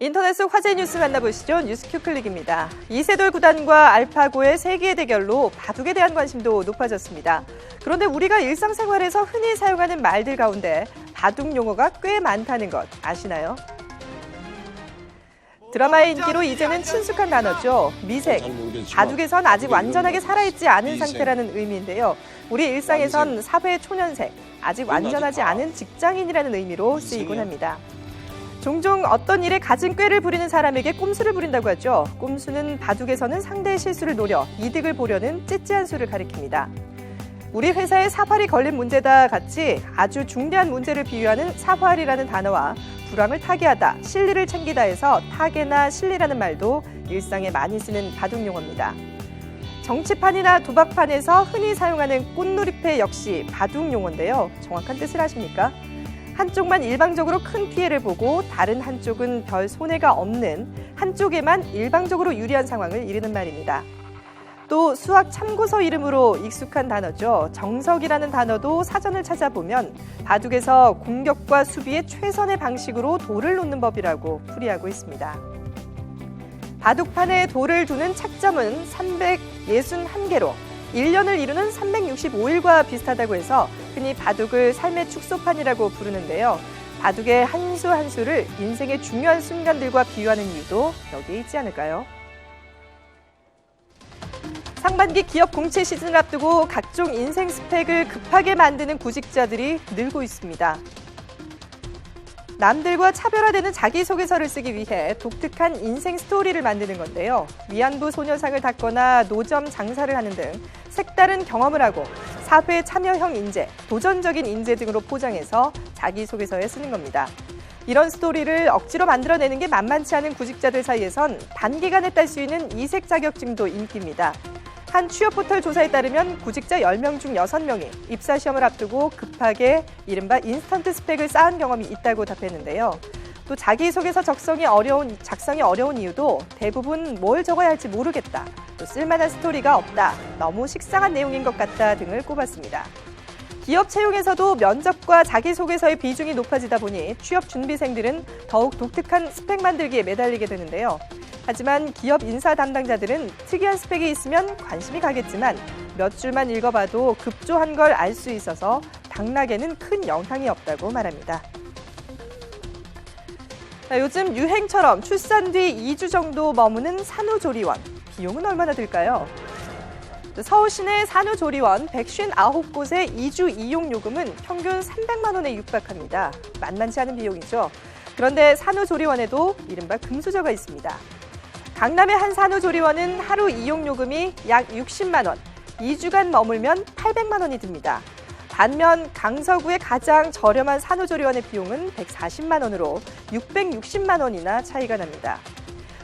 인터넷 속 화제 뉴스 만나보시죠. 뉴스큐 클릭입니다. 이세돌 구단과 알파고의 세기의 대결로 바둑에 대한 관심도 높아졌습니다. 그런데 우리가 일상생활에서 흔히 사용하는 말들 가운데 바둑 용어가 꽤 많다는 것 아시나요? 드라마의 인기로 이제는 친숙한 단어죠. 미생. 바둑에선 아직 완전하게 살아있지 않은 상태라는 의미인데요. 우리 일상에선 사회 초년생, 아직 완전하지 않은 직장인이라는 의미로 쓰이곤 합니다. 종종 어떤 일에 갖은 꾀를 부리는 사람에게 꼼수를 부린다고 하죠. 꼼수는 바둑에서는 상대의 실수를 노려 이득을 보려는 찌찌한 수를 가리킵니다. 우리 회사에 사활이 걸린 문제다 같이 아주 중대한 문제를 비유하는 사활이라는 단어와 불황을 타개하다, 실리를 챙기다에서 타개나 실리라는 말도 일상에 많이 쓰는 바둑 용어입니다. 정치판이나 도박판에서 흔히 사용하는 꽃놀이패 역시 바둑 용어인데요. 정확한 뜻을 아십니까? 한쪽만 일방적으로 큰 피해를 보고 다른 한쪽은 별 손해가 없는 한쪽에만 일방적으로 유리한 상황을 이르는 말입니다. 또 수학 참고서 이름으로 익숙한 단어죠. 정석이라는 단어도 사전을 찾아보면 바둑에서 공격과 수비의 최선의 방식으로 돌을 놓는 법이라고 풀이하고 있습니다. 바둑판에 돌을 두는 착점은 361개로 1년을 이루는 365일과 비슷하다고 해서 흔히 바둑을 삶의 축소판이라고 부르는데요. 바둑의 한 수 한 수를 인생의 중요한 순간들과 비유하는 이유도 여기에 있지 않을까요? 상반기 기업 공채 시즌을 앞두고 각종 인생 스펙을 급하게 만드는 구직자들이 늘고 있습니다. 남들과 차별화되는 자기소개서를 쓰기 위해 독특한 인생 스토리를 만드는 건데요. 위안부 소녀상을 닦거나 노점 장사를 하는 등 색다른 경험을 하고 사회 참여형 인재, 도전적인 인재 등으로 포장해서 자기소개서에 쓰는 겁니다. 이런 스토리를 억지로 만들어내는 게 만만치 않은 구직자들 사이에선 단기간에 딸 수 있는 이색 자격증도 인기입니다. 한 취업 포털 조사에 따르면 구직자 10명 중 6명이 입사 시험을 앞두고 급하게 이른바 인스턴트 스펙을 쌓은 경험이 있다고 답했는데요. 또 자기소개서 작성이 어려운 이유도 대부분 뭘 적어야 할지 모르겠다, 또 쓸만한 스토리가 없다, 너무 식상한 내용인 것 같다 등을 꼽았습니다. 기업 채용에서도 면접과 자기소개서의 비중이 높아지다 보니 취업 준비생들은 더욱 독특한 스펙 만들기에 매달리게 되는데요. 하지만 기업 인사 담당자들은 특이한 스펙이 있으면 관심이 가겠지만 몇 줄만 읽어봐도 급조한 걸 알 수 있어서 당락에는 큰 영향이 없다고 말합니다. 요즘 유행처럼 출산 뒤 2주 정도 머무는 산후조리원, 비용은 얼마나 들까요? 서울 시내 산후조리원 159곳의 2주 이용 요금은 평균 300만 원에 육박합니다. 만만치 않은 비용이죠. 그런데 산후조리원에도 이른바 금수저가 있습니다. 강남의 한 산후조리원은 하루 이용 요금이 약 60만 원, 2주간 머물면 800만 원이 듭니다. 반면 강서구의 가장 저렴한 산후조리원의 비용은 140만 원으로 660만 원이나 차이가 납니다.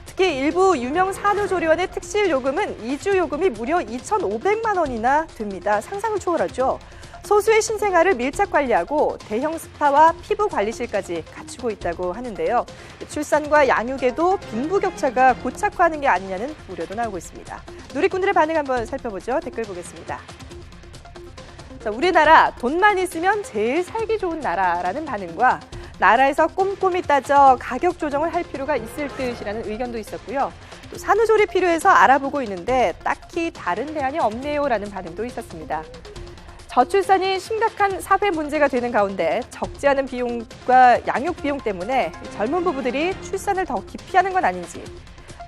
특히 일부 유명 산후조리원의 특실 요금은 2주 요금이 무려 2,500만 원이나 듭니다. 상상을 초월하죠. 소수의 신생아를 밀착 관리하고 대형 스파와 피부 관리실까지 갖추고 있다고 하는데요. 출산과 양육에도 빈부격차가 고착화하는 게 아니냐는 우려도 나오고 있습니다. 누리꾼들의 반응 한번 살펴보죠. 댓글 보겠습니다. 자, 우리나라 돈만 있으면 제일 살기 좋은 나라라는 반응과 나라에서 꼼꼼히 따져 가격 조정을 할 필요가 있을 듯이라는 의견도 있었고요. 또 산후조리 필요해서 알아보고 있는데 딱히 다른 대안이 없네요라는 반응도 있었습니다. 저출산이 심각한 사회 문제가 되는 가운데 적지 않은 비용과 양육 비용 때문에 젊은 부부들이 출산을 더 기피하는 건 아닌지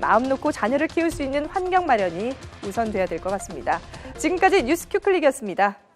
마음 놓고 자녀를 키울 수 있는 환경 마련이 우선돼야 될 것 같습니다. 지금까지 뉴스큐 클릭이었습니다.